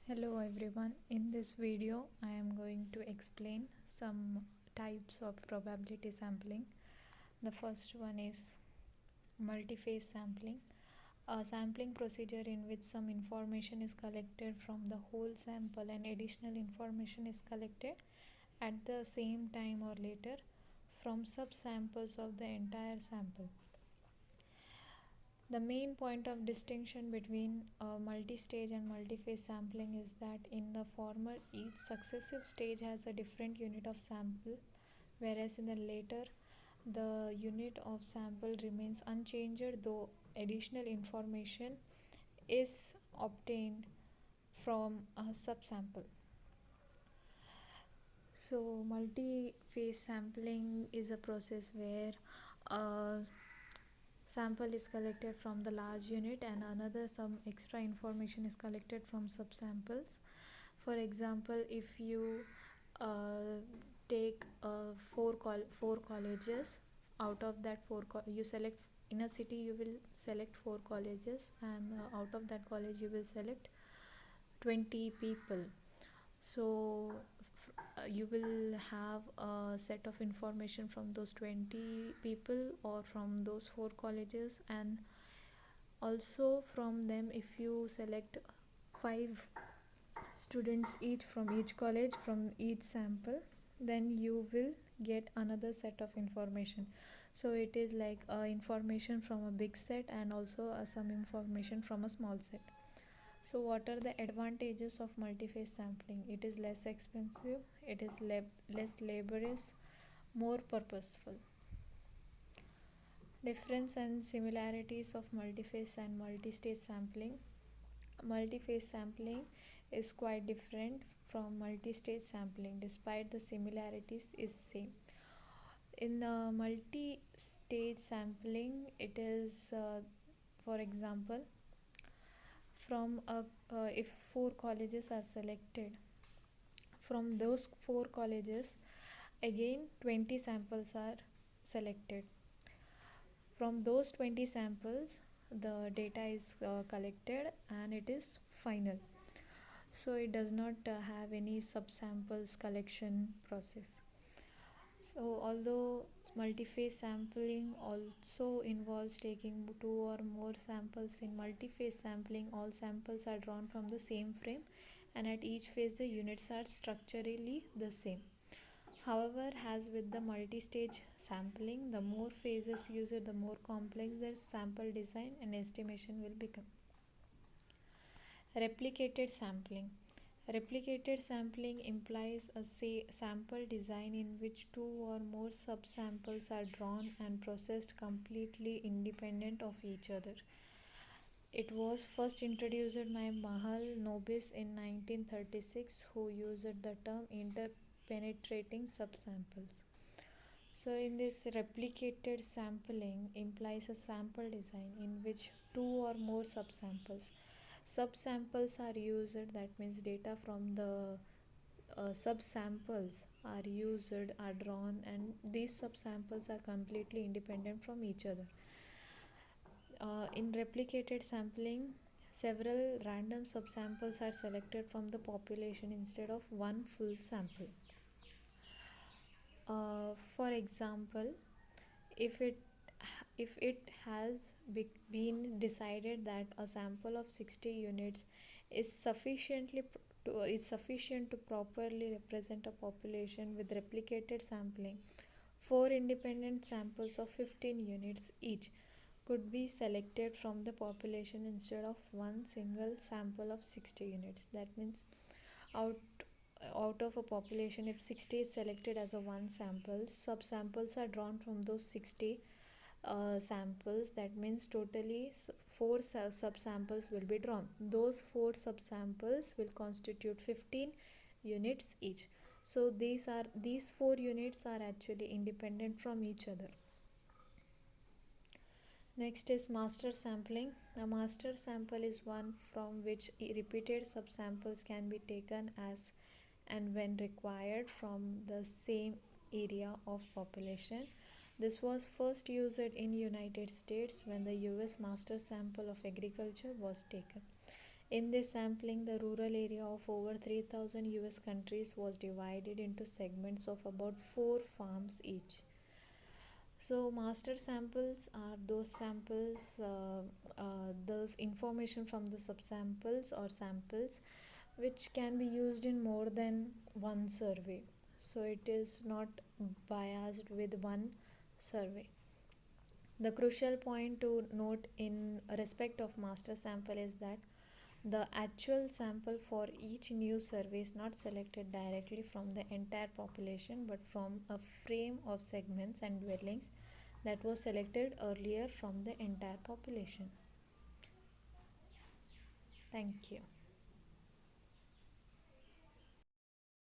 Hello everyone, in this video I am going to explain some types of probability sampling. The first one is multi-phase sampling, a sampling procedure in which some information is collected from the whole sample and additional information is collected at the same time or later from subsamples of the entire sample. The main point of distinction between multi-stage and multi-phase sampling is that in the former, each successive stage has a different unit of sample, whereas in the later, the unit of sample remains unchanged though additional information is obtained from a subsample. So, multi-phase sampling is a process where a sample is collected from the large unit and another some extra information is collected from subsamples. For example, if you take four colleges, out of that you select in a city, you will select four colleges, and out of that college you will select 20 people. So you will have a set of information from those 20 people or from those four colleges, and also from them if you select 5 students each from each college from each sample, then you will get another set of information. So it is like information from a big set and also some information from a small set. So what are the advantages of multi-phase sampling? It is less expensive, it is less laborious, more purposeful. Difference and similarities of multi-phase and multi-stage sampling. Multi-phase sampling is quite different from multi-stage sampling despite the similarities is same. In multi-stage sampling, it is for example, from if 4 colleges are selected, from those 4 colleges again 20 samples are selected. From those 20 samples the data is collected and it is final, so it does not have any subsamples collection process. So although multi-phase sampling also involves taking 2 or more samples, in multi-phase sampling all samples are drawn from the same frame and at each phase the units are structurally the same. However, as with the multi-stage sampling, the more phases used, the more complex the sample design and estimation will become. Replicated sampling. Replicated sampling implies a sample design in which 2 or more subsamples are drawn and processed completely independent of each other. It was first introduced by Mahalanobis in 1936, who used the term interpenetrating subsamples. So in this, replicated sampling implies a sample design in which 2 or more subsamples are used, that means data from the subsamples are used, are drawn, and these subsamples are completely independent from each other. In replicated sampling, several random subsamples are selected from the population instead of one full sample. For example, if it has been decided that a sample of 60 units is sufficient to properly represent a population with replicated sampling, 4 independent samples of 15 units each could be selected from the population instead of one single sample of 60 units. That means out out of a population, if 60 is selected as a one sample, subsamples are drawn from those 60 samples. That means totally 4 subsamples will be drawn. Those 4 subsamples will constitute 15 units each. So these 4 units are actually independent from each other. Next is master sampling. A master sample is one from which repeated subsamples can be taken as and when required from the same area of population. This was first used in United States when the US master sample of agriculture was taken. In this sampling, the rural area of over 3,000 US countries was divided into segments of about 4 farms each. So, master samples are those information from the subsamples or samples which can be used in more than one survey. So, it is not biased with one survey. The crucial point to note in respect of master sample is that the actual sample for each new survey is not selected directly from the entire population but from a frame of segments and dwellings that was selected earlier from the entire population. Thank you.